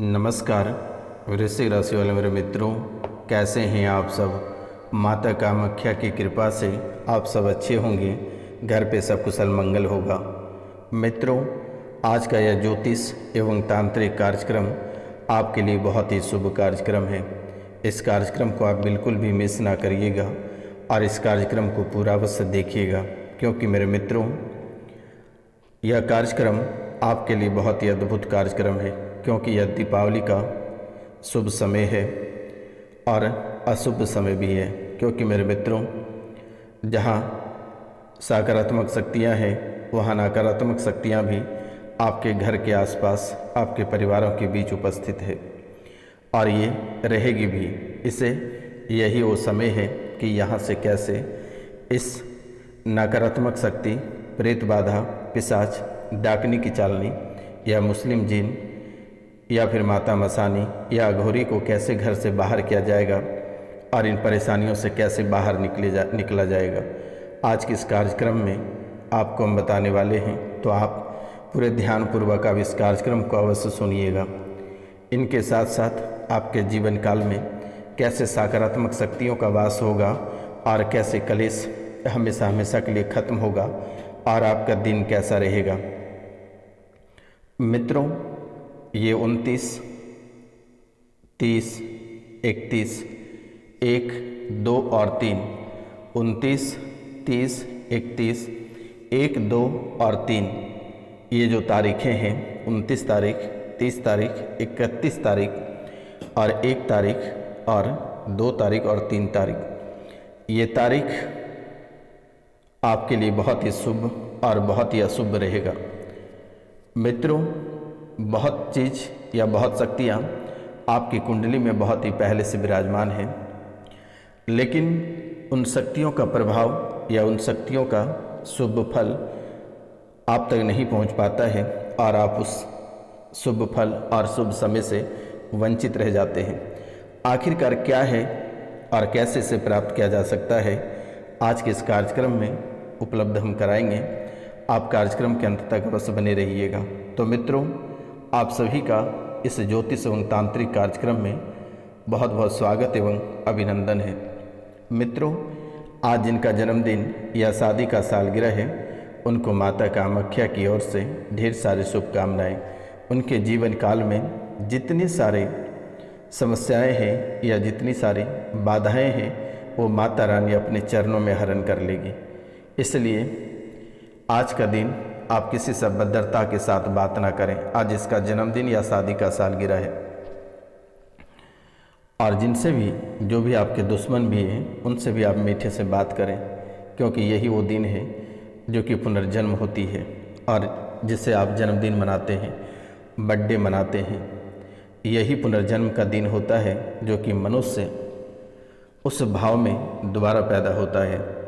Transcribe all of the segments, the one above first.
नमस्कार वृश्चिक राशि वाले मेरे मित्रों, कैसे हैं आप सब। माता कामाख्या की कृपा से आप सब अच्छे होंगे, घर पे सब कुशल मंगल होगा। मित्रों, आज का यह ज्योतिष एवं तांत्रिक कार्यक्रम आपके लिए बहुत ही शुभ कार्यक्रम है। इस कार्यक्रम को आप बिल्कुल भी मिस ना करिएगा और इस कार्यक्रम को पूरा अवश्य देखिएगा, क्योंकि मेरे मित्रों यह कार्यक्रम आपके लिए बहुत ही अद्भुत कार्यक्रम है, क्योंकि यह दीपावली का शुभ समय है और अशुभ समय भी है। क्योंकि मेरे मित्रों, जहाँ सकारात्मक शक्तियाँ हैं वहाँ नकारात्मक शक्तियाँ भी आपके घर के आसपास, आपके परिवारों के बीच उपस्थित है और ये रहेगी भी। इसे यही वो समय है कि यहाँ से कैसे इस नकारात्मक शक्ति, प्रेत बाधा, पिशाच, डाकनी की चालनी या मुस्लिम जिन या फिर माता मसानी या अघोरी को कैसे घर से बाहर किया जाएगा और इन परेशानियों से कैसे बाहर निकला जाएगा, आज के इस कार्यक्रम में आपको हम बताने वाले हैं। तो आप पूरे ध्यानपूर्वक अब इस कार्यक्रम को अवश्य सुनिएगा। इनके साथ साथ आपके जीवन काल में कैसे सकारात्मक शक्तियों का वास होगा और कैसे कलेश हमेशा हमेशा के लिए खत्म होगा और आपका दिन कैसा रहेगा। मित्रों, ये 29, 30, 31, 1, 2 और 3, 29, 30, 31, 1, 2 और 3 ये जो तारीखें हैं, 29 तारीख, 30 तारीख, 31 तारीख और 1 तारीख और 2 तारीख और 3 तारीख, ये तारीख आपके लिए बहुत ही शुभ और बहुत ही अशुभ रहेगा। मित्रों, बहुत चीज़ या बहुत शक्तियाँ आपकी कुंडली में बहुत ही पहले से विराजमान हैं, लेकिन उन शक्तियों का प्रभाव या उन शक्तियों का शुभ फल आप तक नहीं पहुंच पाता है और आप उस शुभ फल और शुभ समय से वंचित रह जाते हैं। आखिरकार क्या है और कैसे इसे प्राप्त किया जा सकता है, आज के इस कार्यक्रम में उपलब्ध हम कराएंगे। आप कार्यक्रम के अंत तक अवश्य बने रहिएगा। तो मित्रों, आप सभी का इस ज्योतिष एवं तांत्रिक कार्यक्रम में बहुत बहुत स्वागत एवं अभिनंदन है। मित्रों, आज जिनका जन्मदिन या शादी का सालगिरह है, उनको माता कामाख्या की ओर से ढेर सारी शुभकामनाएं। उनके जीवन काल में जितनी सारे समस्याएं हैं या जितनी सारी बाधाएं हैं, वो माता रानी अपने चरणों में हरण कर लेगी। इसलिए आज का दिन आप किसी से अभद्रता के साथ बात ना करें। आज इसका जन्मदिन या शादी का सालगिरह है और जिनसे भी, जो भी आपके दुश्मन भी हैं, उनसे भी आप मीठे से बात करें, क्योंकि यही वो दिन है जो कि पुनर्जन्म होती है और जिससे आप जन्मदिन मनाते हैं, बर्थडे मनाते हैं। यही पुनर्जन्म का दिन होता है जो कि मनुष्य उस भाव में दोबारा पैदा होता है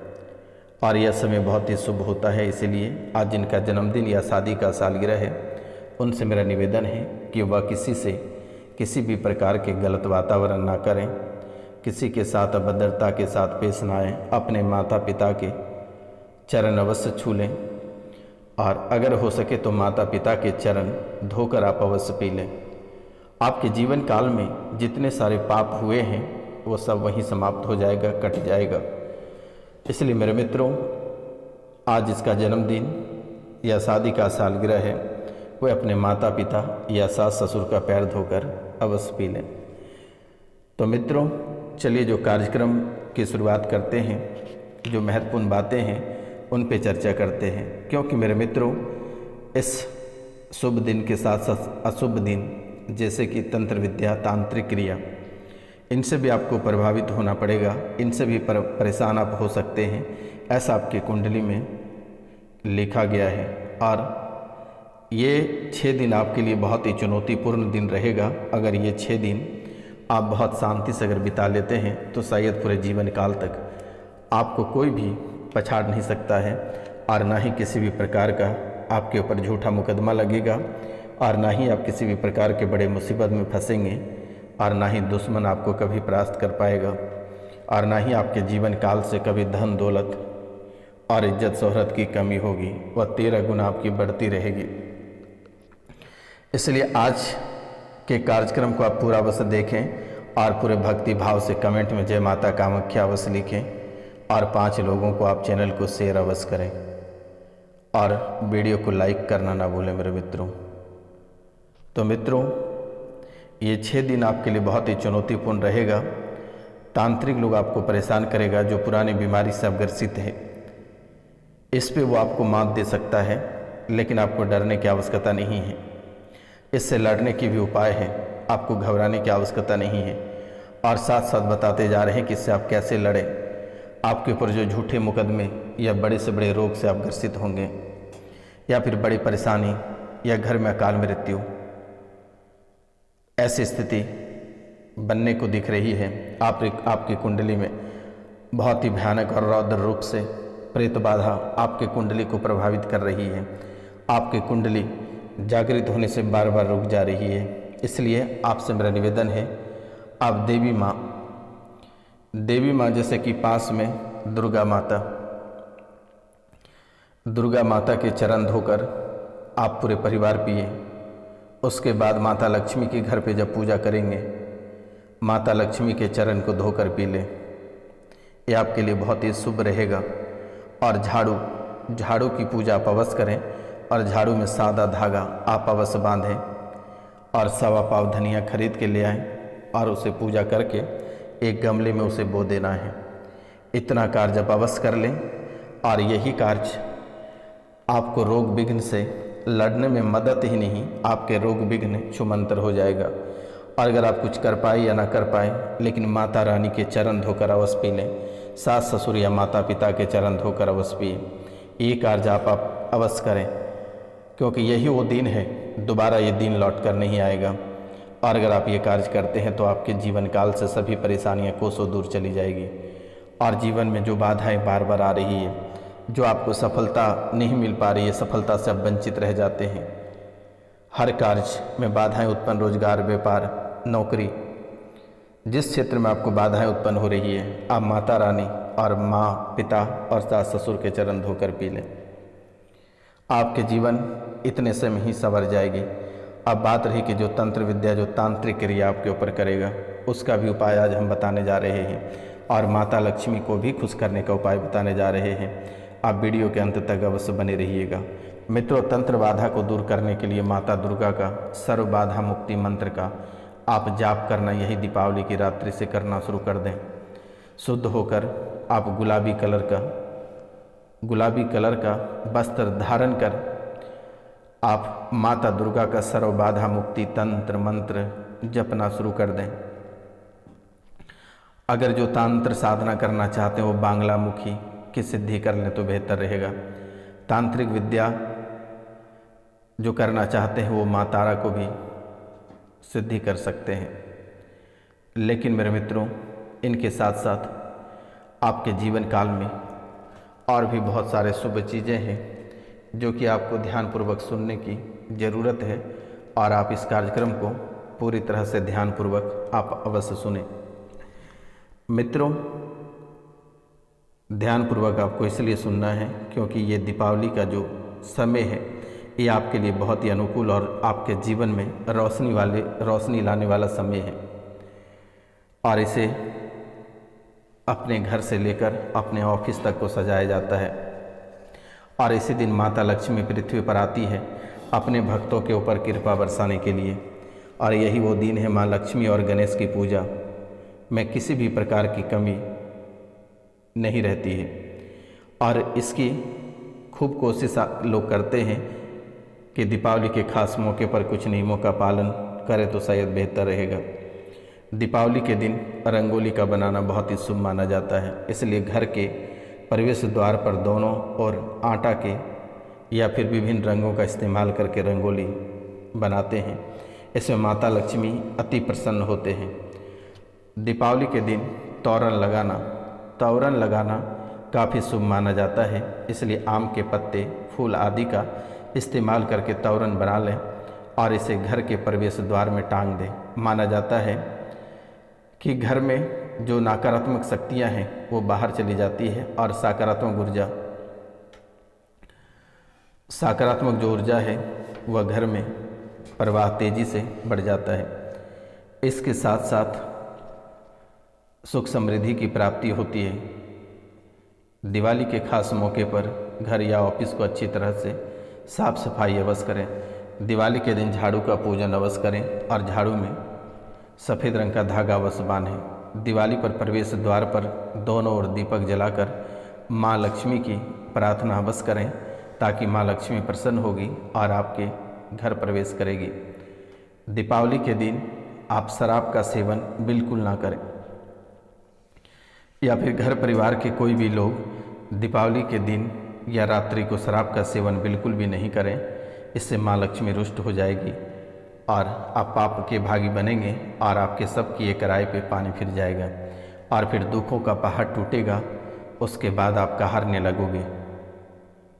और यह समय बहुत ही शुभ होता है। इसीलिए आज जिनका जन्मदिन या शादी का सालगिरह है, उनसे मेरा निवेदन है कि वह किसी से किसी भी प्रकार के गलत वातावरण ना करें, किसी के साथ अभद्रता के साथ पेश ना आएँ। अपने माता पिता के चरण अवश्य छू लें और अगर हो सके तो माता पिता के चरण धोकर आप अवश्य पी लें। आपके जीवन काल में जितने सारे पाप हुए हैं वो सब वहीं समाप्त हो जाएगा, कट जाएगा। इसलिए मेरे मित्रों, आज इसका जन्मदिन या शादी का सालगिरह है, वह अपने माता पिता या सास ससुर का पैर धोकर अवश्य पी लें। तो मित्रों, चलिए जो कार्यक्रम की शुरुआत करते हैं, जो महत्वपूर्ण बातें हैं उन पे चर्चा करते हैं। क्योंकि मेरे मित्रों, इस शुभ दिन के साथ साथ अशुभ दिन, जैसे कि तंत्र विद्या, तांत्रिक क्रिया, इनसे भी आपको प्रभावित होना पड़ेगा, इनसे भी परेशान आप हो सकते हैं। ऐसा आपकी कुंडली में लिखा गया है और ये 6 दिन आपके लिए बहुत ही चुनौतीपूर्ण दिन रहेगा। अगर ये 6 दिन आप बहुत शांति से अगर बिता लेते हैं तो शायद पूरे जीवन काल तक आपको कोई भी पछाड़ नहीं सकता है और ना ही किसी भी प्रकार का आपके ऊपर झूठा मुकदमा लगेगा और ना ही आप किसी भी प्रकार के बड़े मुसीबत में फंसेंगे और ना ही दुश्मन आपको कभी परास्त कर पाएगा और ना ही आपके जीवन काल से कभी धन दौलत और इज्जत शोहरत की कमी होगी। वह 13 गुना आपकी बढ़ती रहेगी। इसलिए आज कि कार्यक्रम को आप पूरा अवश्य देखें और पूरे भक्ति भाव से कमेंट में जय माता कामाख्या अवश्य लिखें और 5 लोगों को आप चैनल को शेयर अवश्य करें और वीडियो को लाइक करना ना भूलें मेरे मित्रों। तो मित्रों, ये 6 दिन आपके लिए बहुत ही चुनौतीपूर्ण रहेगा। तांत्रिक लोग आपको परेशान करेगा, जो पुरानी बीमारी से आप ग्रसित है इस पे वो आपको मात दे सकता है, लेकिन आपको डरने की आवश्यकता नहीं है। इससे लड़ने की भी उपाय है, आपको घबराने की आवश्यकता नहीं है। और साथ साथ बताते जा रहे हैं कि इससे आप कैसे लड़ें। आपके ऊपर जो झूठे मुकदमे या बड़े से बड़े रोग से आप ग्रसित होंगे या फिर बड़ी परेशानी या घर में अकाल मृत्यु, ऐसी स्थिति बनने को दिख रही है। आपकी कुंडली में बहुत ही भयानक और रौद्र रूप से प्रेत बाधा आपके कुंडली को प्रभावित कर रही है। आपकी कुंडली जागृत होने से बार बार रुक जा रही है। इसलिए आपसे मेरा निवेदन है, आप देवी माँ जैसे कि पास में दुर्गा माता के चरण धोकर आप पूरे परिवार पिए। उसके बाद माता लक्ष्मी के घर पे जब पूजा करेंगे, माता लक्ष्मी के चरण को धोकर पी लें। ये आपके लिए बहुत ही शुभ रहेगा। और झाड़ू की पूजा आप अवश्य करें और झाड़ू में सादा धागा आप अवश्य बांधें और 1.25 पाव धनिया खरीद के ले आएँ और उसे पूजा करके एक गमले में उसे बो देना है। इतना कार्य आप अवश्य कर लें और यही कार्य आपको रोग विघ्न से लड़ने में मदद ही नहीं, आपके रोग विघ्न छूमंतर हो जाएगा। और अगर आप कुछ कर पाए या ना कर पाए, लेकिन माता रानी के चरण धोकर अवश्य पी लें। सास ससुर या माता पिता के चरण धोकर अवश्य पिए। ये कार्य आप अवश्य करें, क्योंकि यही वो दिन है, दोबारा ये दिन लौट कर नहीं आएगा। और अगर आप ये कार्य करते हैं तो आपके जीवन काल से सभी परेशानियां कोसों दूर चली जाएगी। और जीवन में जो बाधाएं बार बार आ रही है, जो आपको सफलता नहीं मिल पा रही है, सफलता से आप वंचित रह जाते हैं। हर कार्य में बाधाएं उत्पन्न, रोजगार, व्यापार, नौकरी, जिस क्षेत्र में आपको बाधाएं उत्पन्न हो रही है, आप माता रानी और माँ, पिता और सास ससुर के चरण धोकर पी लें। आपके जीवन इतने से में ही संवर जाएगी। अब बात रही कि जो तंत्र विद्या, जो तांत्रिक क्रिया आपके ऊपर करेगा, उसका भी उपाय आज हम बताने जा रहे हैं और माता लक्ष्मी को भी खुश करने का उपाय बताने जा रहे हैं। आप वीडियो के अंत तक अवश्य बने रहिएगा। मित्रों, तंत्र बाधा को दूर करने के लिए माता दुर्गा का सर्व बाधा मुक्ति मंत्र का आप जाप करना यही दीपावली की रात्रि से करना शुरू कर दें। शुद्ध होकर आप गुलाबी कलर का वस्त्र धारण कर आप माता दुर्गा का सर्व बाधा मुक्ति तंत्र मंत्र जपना शुरू कर दें। अगर जो तंत्र साधना करना चाहते हैं वो बांग्ला मुखी की सिद्धि कर लें तो बेहतर रहेगा। तांत्रिक विद्या जो करना चाहते हैं वो माँ तारा को भी सिद्धि कर सकते हैं। लेकिन मेरे मित्रों, इनके साथ साथ आपके जीवन काल में और भी बहुत सारे शुभ चीज़ें हैं जो कि आपको ध्यानपूर्वक सुनने की ज़रूरत है और आप इस कार्यक्रम को पूरी तरह से ध्यानपूर्वक आप अवश्य सुने। मित्रों, ध्यानपूर्वक आपको इसलिए सुनना है क्योंकि ये दीपावली का जो समय है ये आपके लिए बहुत ही अनुकूल और आपके जीवन में रोशनी लाने वाला समय है। और इसे अपने घर से लेकर अपने ऑफिस तक को सजाया जाता है। और इसी दिन माता लक्ष्मी पृथ्वी पर आती है अपने भक्तों के ऊपर कृपा बरसाने के लिए। और यही वो दिन है माँ लक्ष्मी और गणेश की पूजा में किसी भी प्रकार की कमी नहीं रहती है। और इसकी खूब कोशिश लोग करते हैं कि दीपावली के खास मौके पर कुछ नियमों का पालन करें तो शायद बेहतर रहेगा। दीपावली के दिन रंगोली का बनाना बहुत ही शुभ माना जाता है, इसलिए घर के प्रवेश द्वार पर दोनों ओर आटा के या फिर विभिन्न रंगों का इस्तेमाल करके रंगोली बनाते हैं। इसमें माता लक्ष्मी अति प्रसन्न होते हैं। दीपावली के दिन तोरण लगाना काफ़ी शुभ माना जाता है, इसलिए आम के पत्ते, फूल आदि का इस्तेमाल करके तोरण बना लें और इसे घर के प्रवेश द्वार में टांग दें। माना जाता है कि घर में जो नकारात्मक शक्तियां हैं वो बाहर चली जाती है और सकारात्मक जो ऊर्जा है वह घर में प्रवाह तेजी से बढ़ जाता है। इसके साथ साथ सुख समृद्धि की प्राप्ति होती है। दिवाली के खास मौके पर घर या ऑफिस को अच्छी तरह से साफ सफाई अवश्य करें। दिवाली के दिन झाड़ू का पूजन अवश्य करें और झाड़ू में सफ़ेद रंग का धागा अवश्य बांधें। दिवाली पर प्रवेश द्वार पर दोनों ओर दीपक जलाकर माँ लक्ष्मी की प्रार्थना अवश्य करें, ताकि माँ लक्ष्मी प्रसन्न होगी और आपके घर प्रवेश करेगी। दीपावली के दिन आप शराब का सेवन बिल्कुल ना करें, या फिर घर परिवार के कोई भी लोग दीपावली के दिन या रात्रि को शराब का सेवन बिल्कुल भी नहीं करें। इससे माँ लक्ष्मी रुष्ट हो जाएगी और आप पाप के भागी बनेंगे और आपके सबकी एक राय पे पानी फिर जाएगा और फिर दुखों का पहाड़ टूटेगा। उसके बाद आप कहारने लगोगे,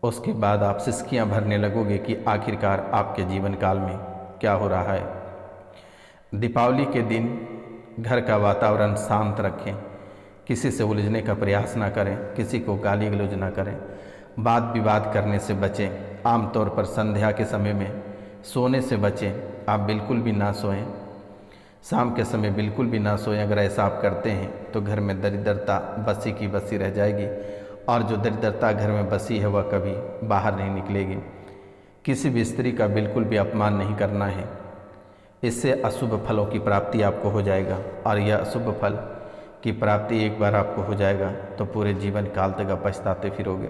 उसके बाद आप सिसकियाँ भरने लगोगे कि आखिरकार आपके जीवन काल में क्या हो रहा है। दीपावली के दिन घर का वातावरण शांत रखें, किसी से उलझने का प्रयास ना करें, किसी को गाली गलौज ना करें, वाद विवाद करने से बचें। आमतौर पर संध्या के समय में सोने से बचें, आप बिल्कुल भी ना सोएं। शाम के समय बिल्कुल भी ना सोएं। अगर ऐसा आप करते हैं तो घर में दरिद्रता बसी की बसी रह जाएगी और जो दरिद्रता घर में बसी है वह कभी बाहर नहीं निकलेगी। किसी भी स्त्री का बिल्कुल भी अपमान नहीं करना है, इससे अशुभ फलों की प्राप्ति आपको हो जाएगा और यह अशुभ फल की प्राप्ति एक बार आपको हो जाएगा तो पूरे जीवन काल तक आप पछताते फिरोगे।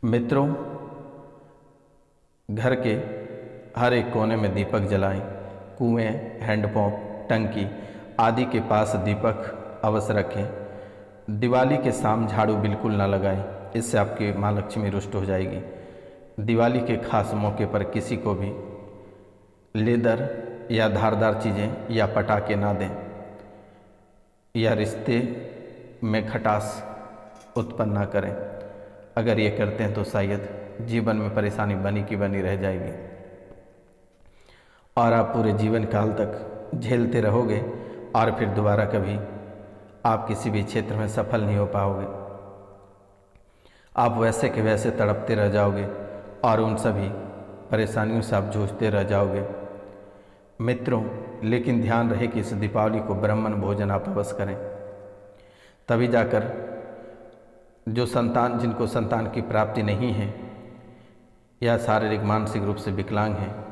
मित्रों, घर के हर एक कोने में दीपक जलाएं। कुएं, हैंडपंप, टंकी आदि के पास दीपक अवश्य रखें। दिवाली के शाम झाड़ू बिल्कुल ना लगाएं, इससे आपकी माँ लक्ष्मी रुष्ट हो जाएगी। दिवाली के खास मौके पर किसी को भी लेदर या धारदार चीज़ें या पटाखे ना दें, या रिश्ते में खटास उत्पन्न ना करें। अगर ये करते हैं तो शायद जीवन में परेशानी बनी की बनी रह जाएगी और आप पूरे जीवन काल तक झेलते रहोगे और फिर दोबारा कभी आप किसी भी क्षेत्र में सफल नहीं हो पाओगे। आप वैसे के वैसे तड़पते रह जाओगे और उन सभी परेशानियों से आप जूझते रह जाओगे। मित्रों, लेकिन ध्यान रहे कि इस दीपावली को ब्राह्मण भोजन आप अवश्य करें, तभी जाकर जिनको संतान की प्राप्ति नहीं है या शारीरिक मानसिक रूप से विकलांग हैं,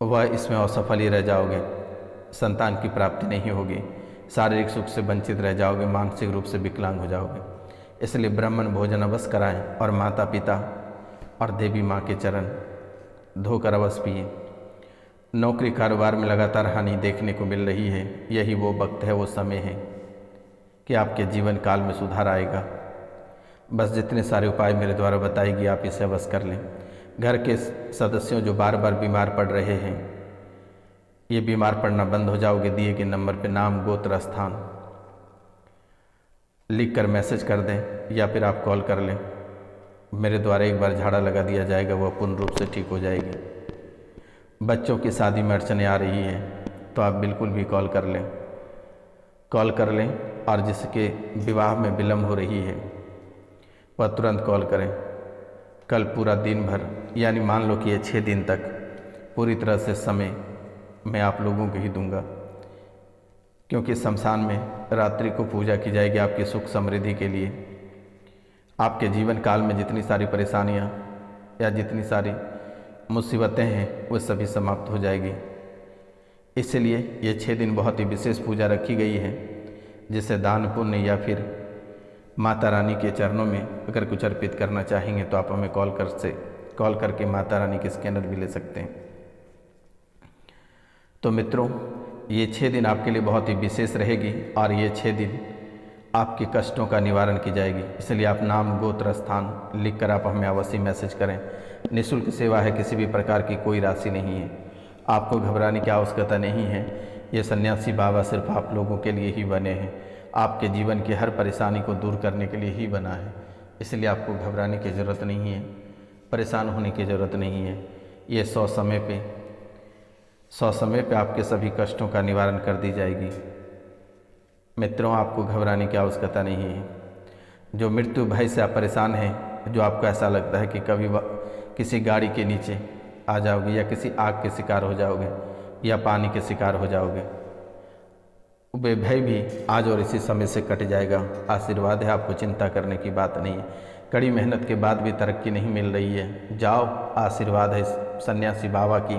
वह इसमें असफल ही रह जाओगे। संतान की प्राप्ति नहीं होगी, शारीरिक सुख से वंचित रह जाओगे, मानसिक रूप से विकलांग हो जाओगे। इसलिए ब्राह्मण भोजन अवश्य कराएं और माता पिता और देवी माँ के चरण धोकर अवश्य पिए। नौकरी कारोबार में लगातार हानि देखने को मिल रही है, यही वो वक्त है, वो समय है कि आपके जीवन काल में सुधार आएगा। बस जितने सारे उपाय मेरे द्वारा बताएगी आप इसे अवश्य कर लें। घर के सदस्यों जो बार बार बीमार पड़ रहे हैं, ये बीमार पड़ना बंद हो जाओगे। दिए गए नंबर पे नाम, गोत्र, स्थान लिख कर मैसेज कर दें या फिर आप कॉल कर लें। मेरे द्वारा एक बार झाड़ा लगा दिया जाएगा, वह पूर्ण रूप से ठीक हो जाएगी। बच्चों की शादी में अड़चने आ रही हैं तो आप बिल्कुल भी कॉल कर लें और जिसके विवाह में विलम्ब हो रही है वह तुरंत कॉल करें। कल पूरा दिन भर, यानी मान लो कि ये 6 दिन तक पूरी तरह से समय मैं आप लोगों को ही दूंगा, क्योंकि शमशान में रात्रि को पूजा की जाएगी आपकी सुख समृद्धि के लिए। आपके जीवन काल में जितनी सारी परेशानियां या जितनी सारी मुसीबतें हैं वो सभी समाप्त हो जाएगी। इसलिए ये 6 दिन बहुत ही विशेष पूजा रखी गई है, जिसे दान पुण्य या फिर माता रानी के चरणों में अगर कुछ अर्पित करना चाहेंगे तो आप हमें कॉल करके माता रानी के स्कैनर भी ले सकते हैं। तो मित्रों, ये 6 दिन आपके लिए बहुत ही विशेष रहेगी और ये 6 दिन आपके कष्टों का निवारण की जाएगी। इसलिए आप नाम, गोत्र, स्थान लिखकर आप हमें अवश्य मैसेज करें। निःशुल्क सेवा है, किसी भी प्रकार की कोई राशि नहीं है, आपको घबराने की आवश्यकता नहीं है। ये सन्यासी बाबा सिर्फ आप लोगों के लिए ही बने हैं, आपके जीवन की हर परेशानी को दूर करने के लिए ही बना है। इसलिए आपको घबराने की ज़रूरत नहीं है, परेशान होने की ज़रूरत नहीं है। ये 100 समय पे आपके सभी कष्टों का निवारण कर दी जाएगी। मित्रों, आपको घबराने की आवश्यकता नहीं है। जो मृत्यु भय से आप परेशान हैं, जो आपको ऐसा लगता है कि किसी गाड़ी के नीचे आ जाओगे या किसी आग के शिकार हो जाओगे या पानी के शिकार हो जाओगे। वे भय भी आज और इसी समय से कट जाएगा। आशीर्वाद है, आपको चिंता करने की बात नहीं है। कड़ी मेहनत के बाद भी तरक्की नहीं मिल रही है, जाओ, आशीर्वाद है सन्यासी बाबा की,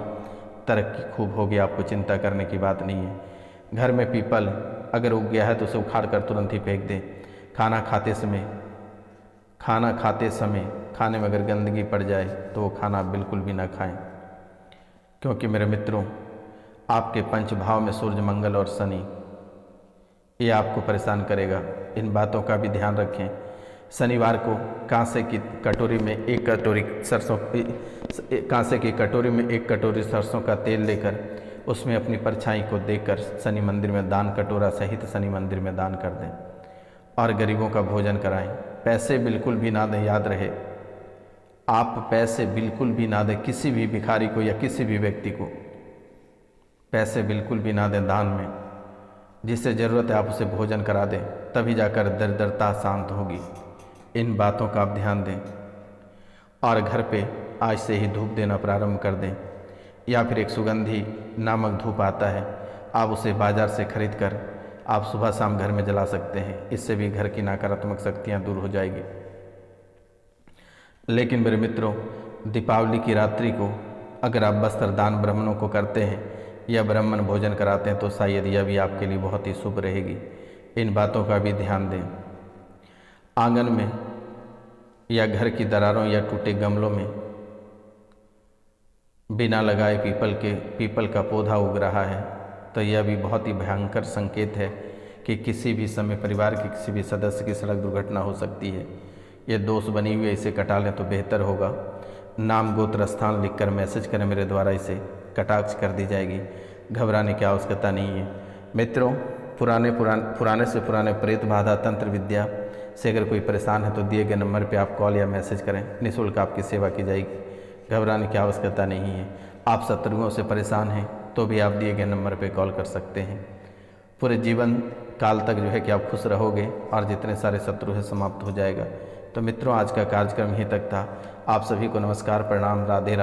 तरक्की खूब होगी, आपको चिंता करने की बात नहीं है। घर में पीपल अगर उग गया है तो उसे उखाड़ कर तुरंत ही फेंक दें। खाना खाते समय खाने में अगर गंदगी पड़ जाए तो वो खाना बिल्कुल भी ना खाएं, क्योंकि मेरे मित्रों, आपके पंच भाव में सूर्य, मंगल और शनि, ये आपको परेशान करेगा। इन बातों का भी ध्यान रखें। शनिवार को कांसे की कटोरी में एक कटोरी सरसों का तेल लेकर उसमें अपनी परछाई को देकर शनि मंदिर में दान, कटोरा सहित शनि मंदिर में दान कर दें और गरीबों का भोजन कराएं। पैसे बिल्कुल भी ना दें, याद रहे, आप पैसे बिल्कुल भी ना दें किसी भी भिखारी को या किसी भी व्यक्ति को। पैसे बिल्कुल भी ना दें दान में। जिससे ज़रूरत है आप उसे भोजन करा दें, तभी जाकर दरिद्रता शांत होगी। इन बातों का आप ध्यान दें और घर पे आज से ही धूप देना प्रारंभ कर दें, या फिर एक सुगंधी नामक धूप आता है, आप उसे बाज़ार से खरीद कर आप सुबह शाम घर में जला सकते हैं। इससे भी घर की नकारात्मक शक्तियाँ दूर हो जाएगी। लेकिन मेरे मित्रों, दीपावली की रात्रि को अगर आप वस्त्र दान ब्राह्मणों को करते हैं या ब्राह्मण भोजन कराते हैं तो शायद यह भी आपके लिए बहुत ही शुभ रहेगी। इन बातों का भी ध्यान दें। आंगन में या घर की दरारों या टूटे गमलों में बिना लगाए पीपल का पौधा उग रहा है तो यह भी बहुत ही भयंकर संकेत है कि किसी भी समय परिवार के किसी भी सदस्य की सड़क दुर्घटना हो सकती है। ये दोष बनी हुई है, इसे कटा लें तो बेहतर होगा। नाम, गोत्र, स्थान लिखकर मैसेज करें, मेरे द्वारा इसे कटाक्ष कर दी जाएगी। घबराने की आवश्यकता नहीं है। मित्रों, पुराने से पुराने प्रेत बाधा तंत्र विद्या से अगर कोई परेशान है तो दिए गए नंबर पर आप कॉल या मैसेज करें, निःशुल्क आपकी सेवा की जाएगी। घबराने की आवश्यकता नहीं है। आप शत्रुओं से परेशान हैं तो भी आप दिए गए नंबर पर कॉल कर सकते हैं। पूरे जीवन काल तक जो है कि आप खुश रहोगे और जितने सारे शत्रु हैं समाप्त हो जाएगा। तो मित्रों, आज का कार्यक्रम यहीं तक था। आप सभी को नमस्कार, प्रणाम, राधे राधे।